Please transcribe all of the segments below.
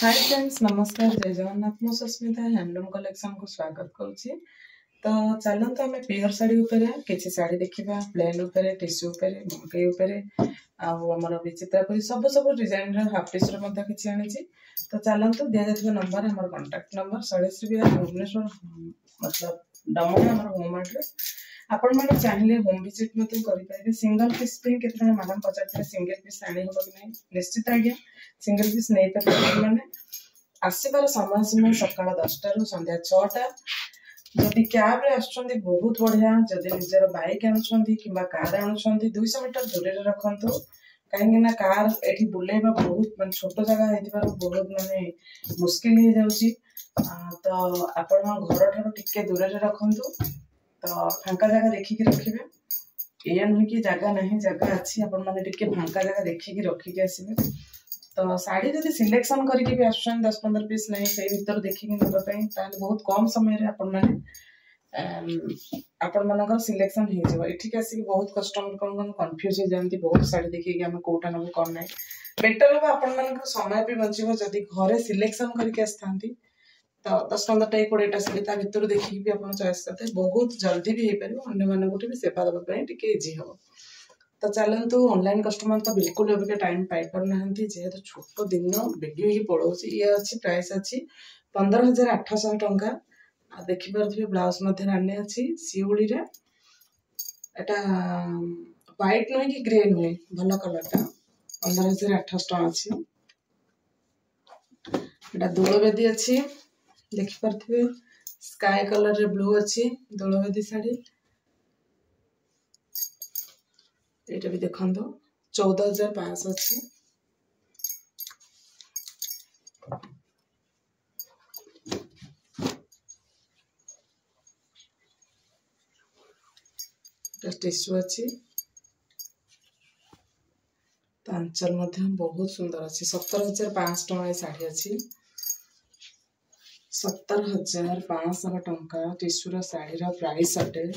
Hi friends, नमस्कार, जय जगन्नाथ। मु सस्मिता हैंडलूम कलेक्शन को स्वागत करुच्ची। तो चलते आम प्योर शाढ़ी उपरे किसी शाढ़ी देखा, प्लेन उपरे, टिश्यू उपरे, मकई उपरे, आमर विचित्रापुरी सब सब डिजाइन हाफ टिश्यू किसी आनी। तो चलते दि जाता नंबर आम कंटाक्ट नंबर 26 विहार भुवनेश्वर, मतलब डमोर आम होम एड्रेस। आपण मैंने चाहिए होम विजिट करेंगे। सिंगल पीस के मैडम पचार सिंगल पीस आनी हम कि नहीं, निश्चित आज्ञा सिंगल पीस नहीं पारे। मैंने आसबार समय सीमा सकाल 10टा रु संध्या 6टा। जदि कैब रे आसुचंदी बहुत बढ़िया, जदि निजर बाइक आनुचंदी किंबा कार आनुचंदी 200 मीटर दूर रखंतु, कहीं ना कार एठी बुलेबा बहुत मान छोट जगह हेतिबार बहुत माने मुश्किल हो जाउची। तो आपण घर ठारो टिके दूर रखंतु। तो फांका जगह देखिकी रखिबे। ये नुह कि जगह नहीं, जगह अच्छी, आपण माने टिके फांका जगह देखिकी रखिकी आसीबे। तो शाढ़ी जब सिलेक्शन करके भी आसुछन 10-15 पीस नहीं से भीतर देखिकी नेबा पई, ताले बहुत कम समय रे आपण माने आपण मानकर सिलेक्शन हो जाबो। एठी आसी बहुत कस्टमर कोन कंफ्यूज हो जानती, बहुत शाढ़ी देखिकी हम कोटा नबो कोन नहीं। बेटर हो आपण मानकर समय भी बचिबो जदि घरे सिलेक्शन करके आस्थांती। तो 10-15टा 20टा शाढ़ी ता भीतर देखिकी भी आपण चॉइस करते बहुत जल्दी भी हो पारिबो, अन्य मानकु भी सेवा दबा पई टिके इजी हो। तो चलतु ऑनलाइन कस्टमर तो बिल्कुल अभी टाइम पाई पाना, जेहेतु छोट दिन बेगी बेगी पड़ोसी। ये अच्छी प्राइस अच्छी 15,800 टंका। देखिपे ब्लाउज रानी अच्छी सिउली रे। एटा व्हाइट नुहे कि ग्रे नुहे, भल कलर टा 15,800 टंका अच्छी। एटा दोलवेदी अच्छी, देखिपे स्काई कलर रे ब्लू अच्छी दोलवेदी शाढ़ी। ये भी देखो 14,500 अच्छी। टिश्यू अच्छी, आंचल बहुत सुंदर अच्छी। 17,500 टंका शाढ़ी अच्छी। 17,500 टंका टिश्यू शाढ़ी प्राइस अटे।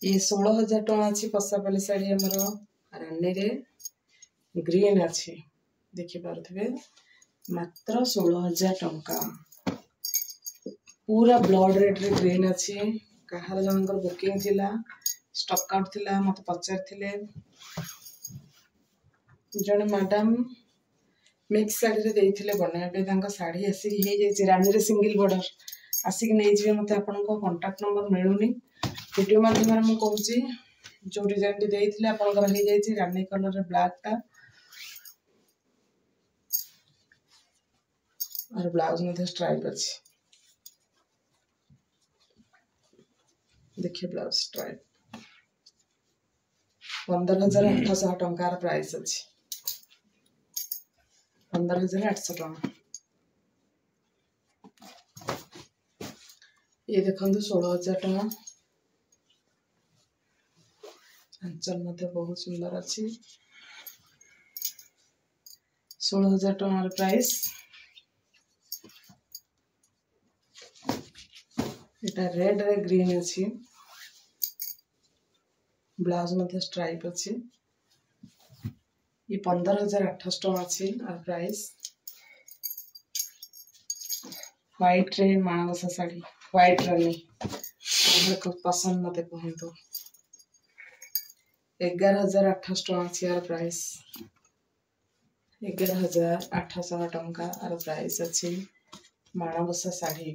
ये 16,000 टंका अच्छी पसापाली शाढ़ी आमर रानी रे ग्रीन अच्छी। देखिपे मात्र 16,000 टंका। पूरा ब्लड रेड रे ग्रीन अच्छी। कहार जनकर बुकिंग थिला, स्टॉक आउट थिला, मत पचारथिले जने मैडम मिक्स साड़ी रे देइथिले बनाबे। तांका साड़ी आसी हे जे रानी रे सिंगल बॉर्डर आसिक नै जिवे। मते आपन को कांटेक्ट नंबर मिलुनी, वीडियो माध्यम रे मु कहूची। जो डिजाइन टी देइथिले आपन कर हे जाई रानी कलर रे ब्लैक टा, और ब्लाउज में स्ट्राइप अच्छी। देखिए ब्लाउज स्ट्राइप 15,800 टंकार प्राइस अच्छी। 15,800 टंका। ये देखो 16,000 टंका। आंचल बहुत सुंदर अच्छी। 16,000 टंकार प्राइस। एटा रेड रे ग्रीन अच्छी, ब्लाउज में स्ट्राइप अच्छी। ये 15,800 टंका अच्छी और प्राइस। व्हाइट रे माणबसा शाढ़ी, व्हाइट रानी पसंद मत कहतु। 11,800 टंका अच्छी और प्राइस। 11,800 टंका और प्राइस अच्छी माणबसा शाढ़ी।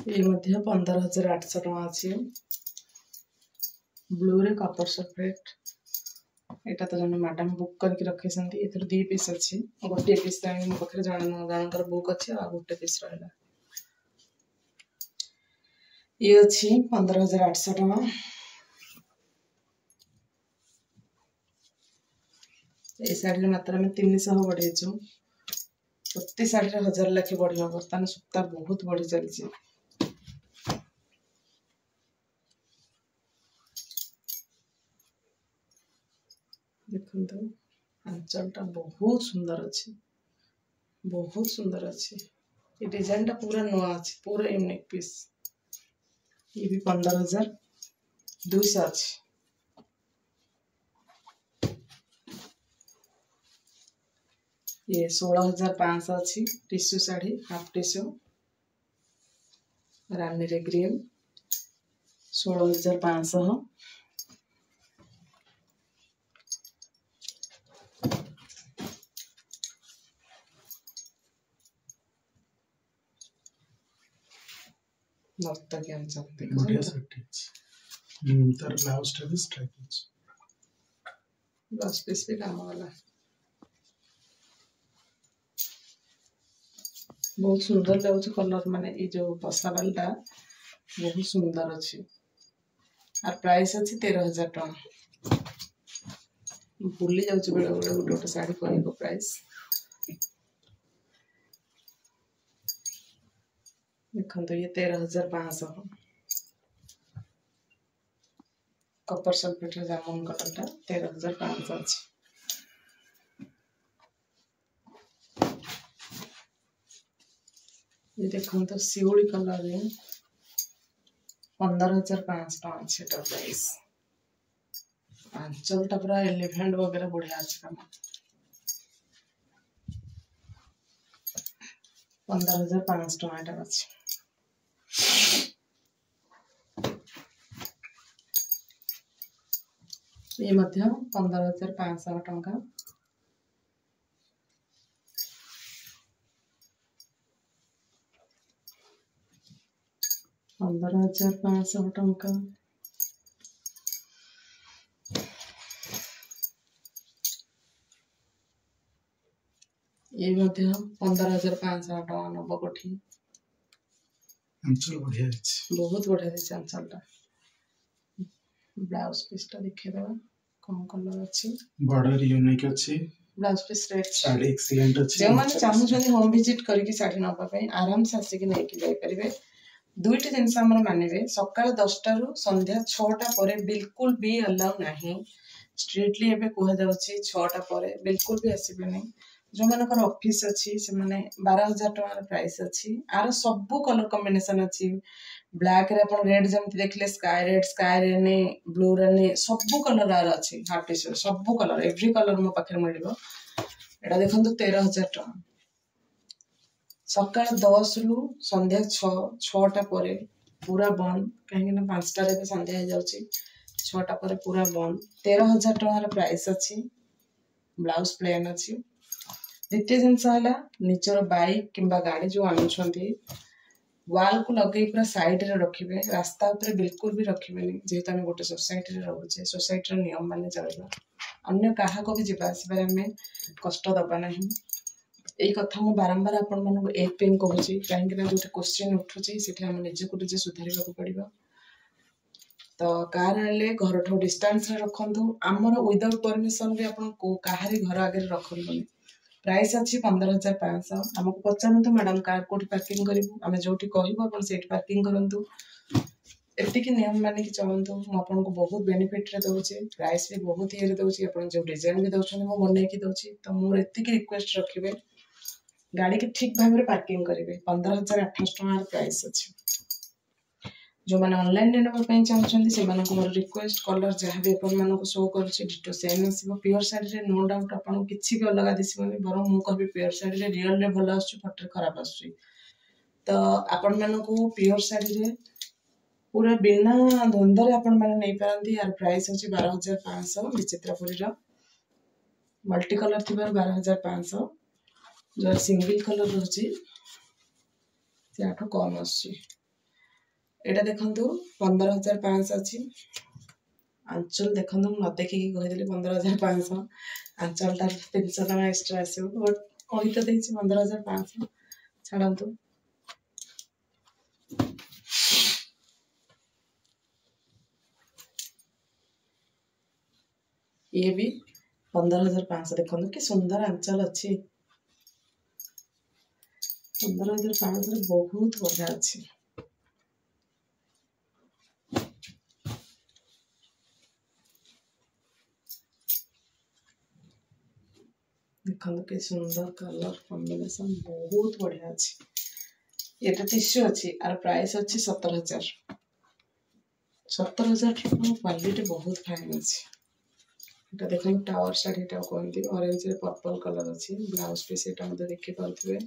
ये 15,800 टंका अच्छी। ब्लू रे कपर सेपरेट। एटा तो जने मैडम बुक करके रखे संती। एथर 2 पीस अच्छी, गोटे पीस मो पाखरे जानकर बुक अच्छी आ गोटे पीस रहला। ये अच्छी 15,800 टंका। ये शाढ़ी मात्रा में 300 बढ़ेचु। प्रति शाढ़ी 1000 लाखे बढ़िया। बर्तमान सूता बहुत बढ़ी चली। देखो आंचल टा बहुत सुंदर अच्छी, बहुत सुंदर अच्छी। ये डिजाइन टा पूरा नुआ अच्छी, पूरा यूनिक पीस। ये भी 15,200 अच्छी। ये 16,500 अच्छी टिश्यू साड़ी हाफ टिश्यू रानी रे ग्रीन 16,500। नर्तकी अंचल बढ़िया सेट तार ब्लाउज टा भी स्ट्राइप अछि। ब्लाउज पीस भी काम वाला बहुत सुंदर लाଗୁଛି कलर माने ये जो पसावाल टा बहुत सुंदर अच्छी और प्राइस अच्छी 13,000 टका। भूली जाऊँ बेले बेले गोटे गोटे शाढ़ी कहब प्राइस देखो ये 13,500 कपर सल्फेट जामुन कलर टा 13,500 अच्छी। ये देखो तो शिउली कलर रे 15,500 टका अच्छी प्राइस। आंचल टा पूरा एलिफेंट वगैरह बढ़िया अच्छे काम 15,500 टका अच्छी। ये मध्य 15,500 टका। ये मध्य 15,500 टका। नवकोठी अंचल बढ़िया अछि बहुत बढ़िया दिस अंचल टा। ब्लाउज पीस टा देखि देबा कौन कलर अछि बॉर्डर यूनिक अछि blouse piece red sari excellent अछि। जे माने चाहू जदी होम विजिट करके साड़ी नबा पई आराम से आसी कि नै कि जाई परिबे। दुईटी जिनस हमर मानिबे सकाळ 10टा रु संध्या 6टा परे बिल्कुल भी अलाउ नाही। स्ट्रिक्टली एबे कोहा जाउची 6टा परे बिल्कुल भी आसीबे नै। जो मानकर ऑफिस अछि से माने 12,000 टका प्राइस अछि आर सब कलर कॉम्बिनेशन अछि। ब्लैक रे अपन रेड जमति देखले स्काई रेड स्काई रेने ब्लू रेने सब कलर आर अछि हाफ टी शर्ट सब कलर एवरी कलर मो पाखर मिलिबो। एटा देखंतु 13,000 टका सकाळ 10 रु संध्या 6टा परे पूरा बंद कहीं ना 5टा रे संध्या हो जाउची 6टा परे पूरा बंद 13,000 टका प्राइस अछि। ब्लाउज प्लेन अछि। द्वितीय जिनस हला निचर बाइक किंबा गाड़ी जो आनुछंती वाल को लगे पूरा साइड रे रखिबे रास्ता ऊपर बिल्कुल भी रखिबेनी जेहेतु हम गोटे सोसाइटी रे रहउछे सोसाइटी रे नियम माने चलबा अन्य काहा को भी जिबा आसीबा में कष्ट दबा नहीं। एई कथा मु बारंबार आपण मानको एक पेन कहूची काहे कि जो क्वेश्चन उठुची सेठी हम निजे को निजे सुधारिबा को पड़िबा। तो कार आले घर ठो डिस्टेंस रे रखंतु हमर विदाउट परमिशन रे आपण को काहारी घर आगे रखंतु। प्राइस अच्छी 15,500 हमको पचारतु मैडम कार कोठी पार्किंग करिवु आमे जोठी कहबो आपण सेठी पार्किंग करंतु एतिकी नियम माने कि चलंतु मु आपन को बहुत बेनिफिट रे दउची प्राइस भी बहुत ये रे दउची आपण जो डिजाइन भी दउछन मु बनै कि दउची तो मोर एतिकी रिक्वेस्ट रखिबे गाड़ी के ठीक भाव रे पार्किंग करिवे 15,800 टका प्राइस अछि। जो माने ऑनलाइन ले नबा पई चाहछन्ती से माने को मोर रिक्वेस्ट कलर जहा भी अपन माने को शो करछि डिटो सेम आसीबो प्योर साड़ी रे नो डाउट अपन किछि भी अलग दिसबनी बरो मु कहबी प्योर साड़ी रे रियल रे भलो आछी फोटो खराब आछी। तो अपन माने को प्योर साड़ी रे पूरा बिना द्वंद्व रे अपन माने नै पारंती यार प्राइस अछि 12,500 विचित्रपुरी रो मल्टी कलर थिबार 12,500 जो सिंगल कलर रहछि से आठो कम आछी। एटा देखंतु 15,500 अछि। आंचल देखंतु न देखि कि कहि देली 15,500 आंचल ता 300 टका एक्स्ट्रा आसीबो बट कहि त देछि 15,500 छाडंतु। ये भी 15,500 देखंतु कि सुंदर आंचल अछि 15,500 बहुत बढ़िया अछि। देखो के सुंदर कलर कॉम्बिनेशन बहुत बढ़िया अछि। एटा टिश्यू अछि आर प्राइस अछि 17,000। 17,000 क्वालिटी बहुत फाइन अच्छी। এটা দেখুন টাওয়ার শাড়ি এটা কোনটি অরেঞ্জ রে पर्पल कलर अछि ब्लाउज पीस এটা মধ্যে দেখি পারথিবে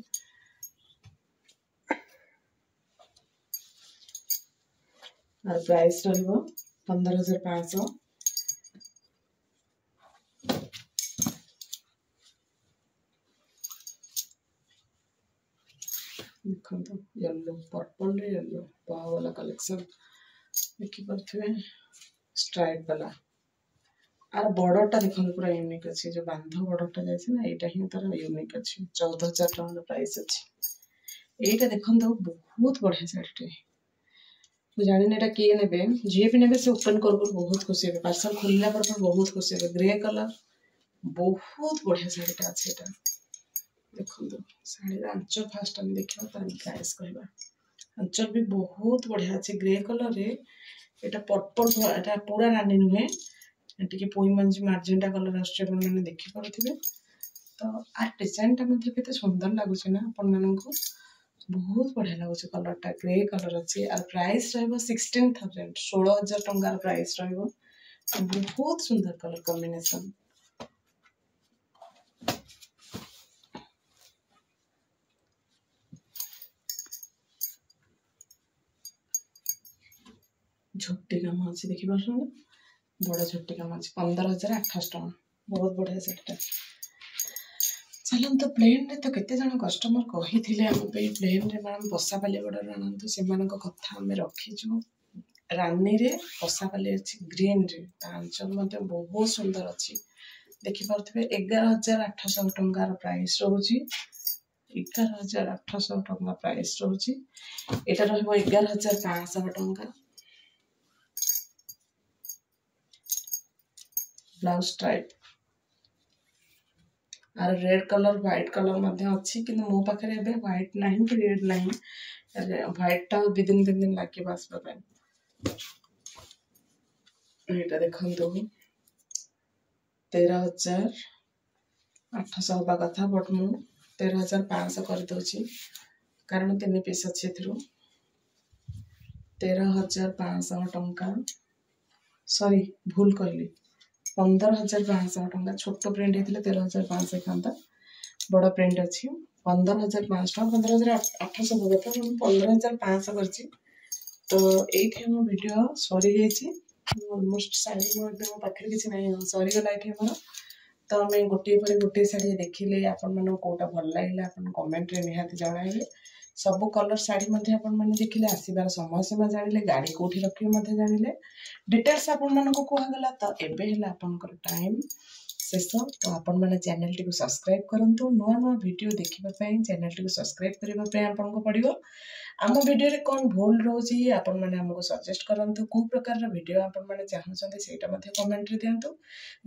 আর প্রাইস রহিব 15,500 देखो तो येलो पर्पल रे येलो वाव वाला कलेक्शन देखि पारथिबे स्ट्राइप वाला आर बॉर्डरटा देखो पूरा यूनिक अच्छी जो बांध बॉर्डरटा जाइए ना यहाँ ही तार यूनिक अच्छी 14,000 टका प्राइस अच्छी यहीटा देखो तो बहुत बढ़िया शाढ़ी जानी ना किए ने जी भी ने से ओपन कर बहुत खुशी हे पार्सल खोलला पर बहुत खुशी हे ग्रे कलर बहुत बढ़िया शाढ़ीटा अच्छे एटा देखो तो शाढ़ी आंचल फास्ट हम देखा तार प्राइस कहबा आंचल भी बहुत बढ़िया अच्छे ग्रे कलर रे एटा पर्पल एटा पूरा रानी नुहे टिके पोई मंजी मार्जेंटा कलर आछे अपन माने देखि पारथिबे तो आ डिजाइनटा मध्ये केते सुंदर लागुछ ना अपन माननको बहुत बढ़िया लागुछ कलरटा ग्रे कलर अच्छे और प्राइस रहबो 16,000 16,000 टंका प्राइस रहबो बहुत सुंदर कलर कॉम्बिनेशन झोटी काम अच्छे देखि पारछन बड़ा झोटी काम अच्छे 15,800 टका बहुत बढ़िया सेटटा चलन तो प्लेन रे तो केते जण कस्टमर कही थिले हम पे प्लेन रे मैडम पसापाली बॉर्डर आनंतु से मानक कथा हम रखिजु रानी रे पसापाली अछि ग्रीन रे आंचल मध्ये बहुत सुंदर अछि देखि पारथबे 11,800 टका प्राइस रहउची 11,800 टका प्राइस रहउची एटा रहबो 11,500 टका ब्लाउज टाइप और रेड कलर व्हाइट कलर मध्ये अच्छी कि मो पाखरे एबे व्हाइट नहीं कि रेड नहीं व्हाइट टा 2-3 दिन लागे बासबा पे एटा देखंतु 13,800 होबा कथा बट मु 13,500 कर दोची कारण 3 पीस अच्छे थ्रू 13,500 टंका सॉरी भूल कहली 15,500 टंका छोट प्रिंट होते 13,500 खाता बड़ प्रिंट अच्छी 15,500 15,800 होगा था 15,500 कर तो ये हम वीडियो सरी जाइए ऑलमोस्ट शाढ़ी मो पाखे किसी ना सरीगला ये मोर तो आम गोटे पर गोटे शाढ़ी देखिले आपण मन कोटा भल लगे आप कमेंट रे निहाती जणाइले सब कलर शाढ़ी आपण मैंने देखिले आसबार समय सीमा जानिले गाड़ी कौटी रखिए जानिले डिटेल्स आपण मन को कहगला तो एबे हेला आपनकर टाइम शेष तो आपण मैंने चैनल टी सब्सक्राइब करंतु नुआ नुआ वीडियो देखिबा पई चैनल टी सब्सक्राइब करबा पई आपण को पड़िबो आम वीडियो रे कोन भूल रोजी आपण मैंने हमको सजेस्ट करंतु को प्रकार रा वीडियो आपण मैंने चाहछन्ते सेटा मध्ये कमेंट रे दियंतु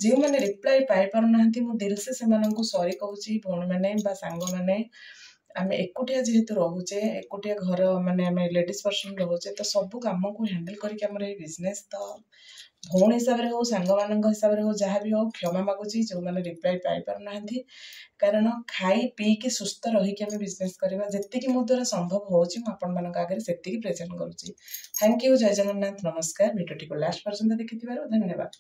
जे माने रिप्लाई पाई पर नाहंती मु दिल से सेमानन को सॉरी कहूची भोन माने बा सांग माने आम एकुटिया जेहेतु रोचे एकुटिया घर माने आम लेडीज पर्सन रोचे तो सब कम को हैंडल करके बिजनेस तो भौण हिसाब से हो सांग मान हिसाब से हो जहाँ भी हो क्षमा मागुची जो मैंने रिप्लाई पाई पर नाहंती कारण खाई पी के सुस्थ रहीकि आम बिजनेस करवा जी मो द्वारा संभव होची आपण मान आगे से प्रेजेंट करुच्ची थैंक यू जय जगन्नाथ नमस्कार वीडियो टी को लास्ट पर्यंत देखि धन्यवाद।